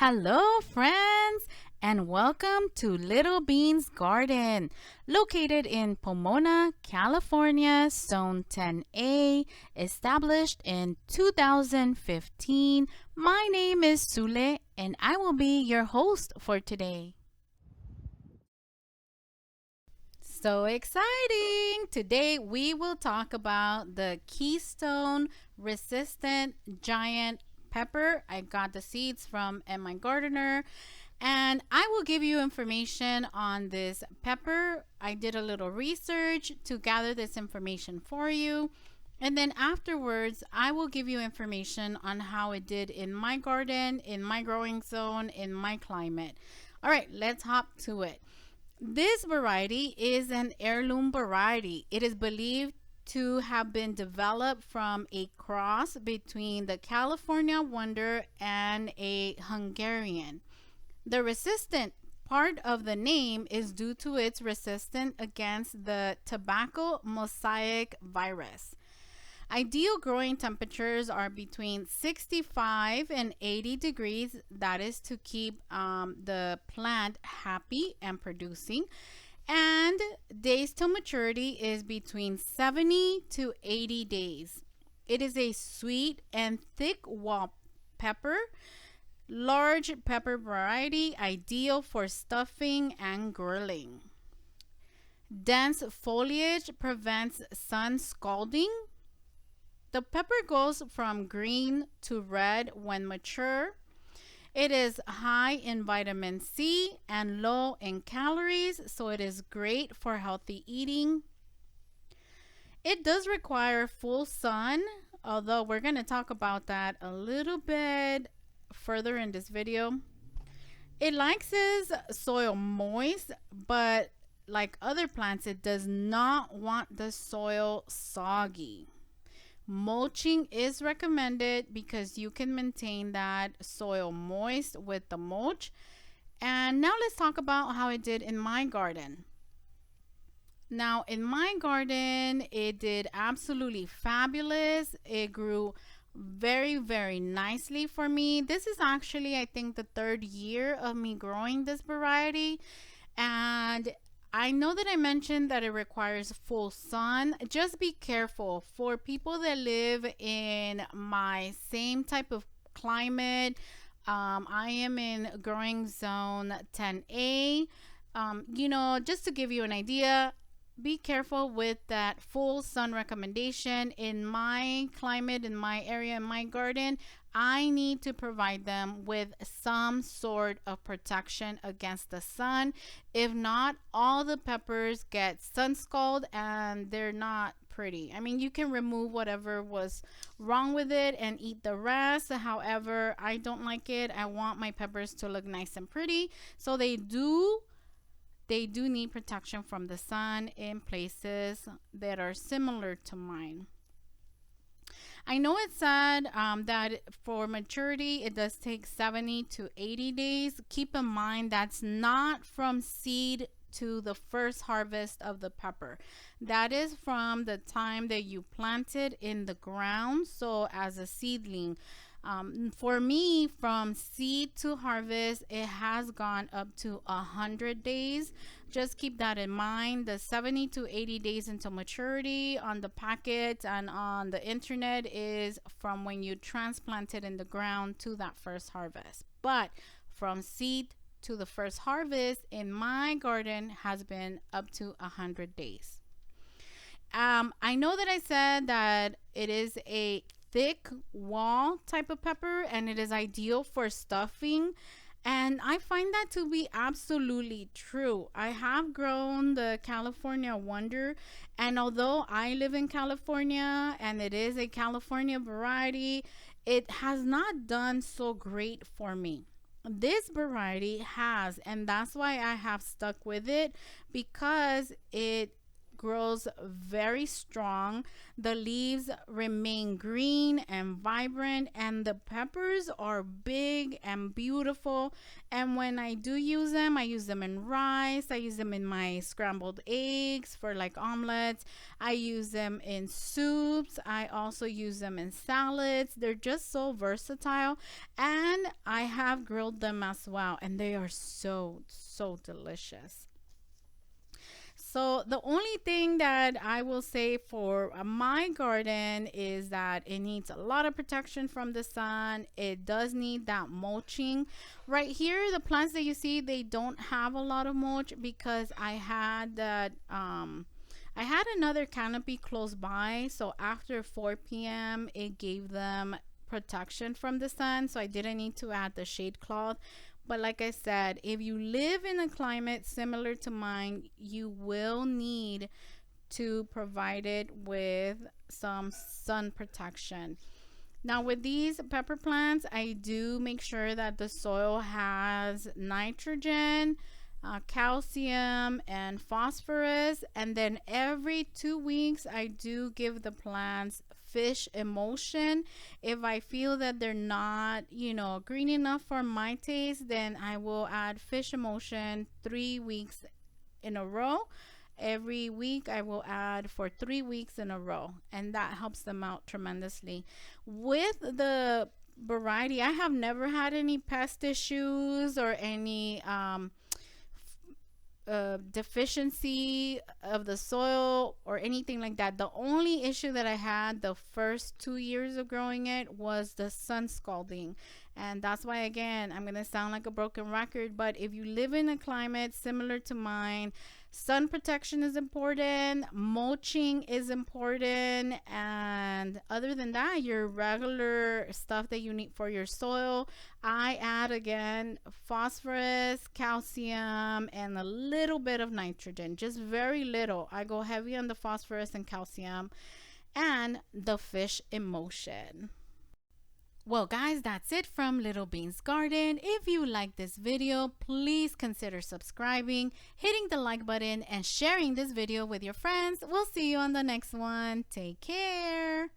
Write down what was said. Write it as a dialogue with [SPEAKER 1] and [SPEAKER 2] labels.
[SPEAKER 1] Hello, friends, and welcome to Little Bean's Garden, located in Pomona, California, Zone 10A, established in 2015. My name is Sule, and I will be your host for today. So exciting! Today we will talk about the Keystone resistant giant pepper. I got the seeds from my gardener, and I will give you information on this pepper. I did a little research to gather this information for you. And then afterwards, I will give you information on how it did in my garden, in my growing zone, in my climate. All right, let's hop to it. This variety is an heirloom variety. It is believed to have been developed from a cross between the California Wonder and a Hungarian. The resistant part of the name is due to its resistance against the tobacco mosaic virus. Ideal growing temperatures are between 65 and 80 degrees. That is to keep the plant happy and producing. And days to maturity is between 70 to 80 days. It is a sweet and thick wall pepper, large pepper variety, ideal for stuffing and grilling. Dense foliage prevents sun scalding. The pepper goes from green to red when mature. It is high in vitamin C and low in calories, so it is great for healthy eating. It does require full sun, although we're going to talk about that a little bit further in this video. It likes its soil moist, but like other plants, it does not want the soil soggy. Mulching is recommended because you can maintain that soil moist with the mulch. And now let's talk about how it did in my garden. Now in my garden, it did absolutely fabulous. It grew very, very nicely for me. This is actually, I think, the third year of me growing this variety. And I know that I mentioned that it requires full sun. Just be careful for people that live in my same type of climate. I am in growing zone 10A. Just to give you an idea, be careful with that full sun recommendation. In my climate, in my area, in my garden, I need to provide them with some sort of protection against the sun. If not, all the peppers get sun scald and they're not pretty. I mean, you can remove whatever was wrong with it and eat the rest. However, I don't like it. I want my peppers to look nice and pretty. So they do need protection from the sun in places that are similar to mine. I know it said that for maturity, it does take 70 to 80 days. Keep in mind that's not from seed to the first harvest of the pepper. That is from the time that you plant it in the ground, so as a seedling. For me, from seed to harvest, it has gone up to 100 days. Just keep that in mind. The 70 to 80 days until maturity on the packet and on the internet is from when you transplant it in the ground to that first harvest. But from seed to the first harvest in my garden has been up to 100 days. I know that I said that it is a thick wall type of pepper and it is ideal for stuffing, and I find that to be absolutely true. I have grown the California Wonder, and although I live in California and it is a California variety, it has not done so great for me. This variety has, and that's why I have stuck with it, because it grows very strong. The leaves remain green and vibrant, and the peppers are big and beautiful. And when I do use them, I use them in rice. I use them in my scrambled eggs for like omelets. I use them in soups. I also use them in salads. They're just so versatile. And I have grilled them as well, and they are so delicious. So the only thing that I will say for my garden is that it needs a lot of protection from the sun. It does need that mulching. Right here, the plants that you see, they don't have a lot of mulch because I had that I had another canopy close by, so after 4 p.m. it gave them protection from the sun, so I didn't need to add the shade cloth. But like I said, if you live in a climate similar to mine, you will need to provide it with some sun protection. Now with these pepper plants, I do make sure that the soil has nitrogen, calcium, and phosphorus. And then every 2 weeks, I do give the plants fish emulsion. If I feel that they're not, green enough for my taste, then I will add fish emulsion 3 weeks in a row. Every week I will add for 3 weeks in a row, and that helps them out tremendously. With the variety, I have never had any pest issues or any deficiency of the soil or anything like that. The only issue that I had the first 2 years of growing it was the sun scalding, and that's why, again, I'm gonna sound like a broken record, but if you live in a climate similar to mine, sun protection is important, mulching is important, and other than that, your regular stuff that you need for your soil, I add, again, phosphorus, calcium, and a little bit of nitrogen, just very little. I go heavy on the phosphorus and calcium and the fish emulsion. Well, guys, that's it from Little Bean's Garden. If you like this video, please consider subscribing, hitting the like button, and sharing this video with your friends. We'll see you on the next one. Take care.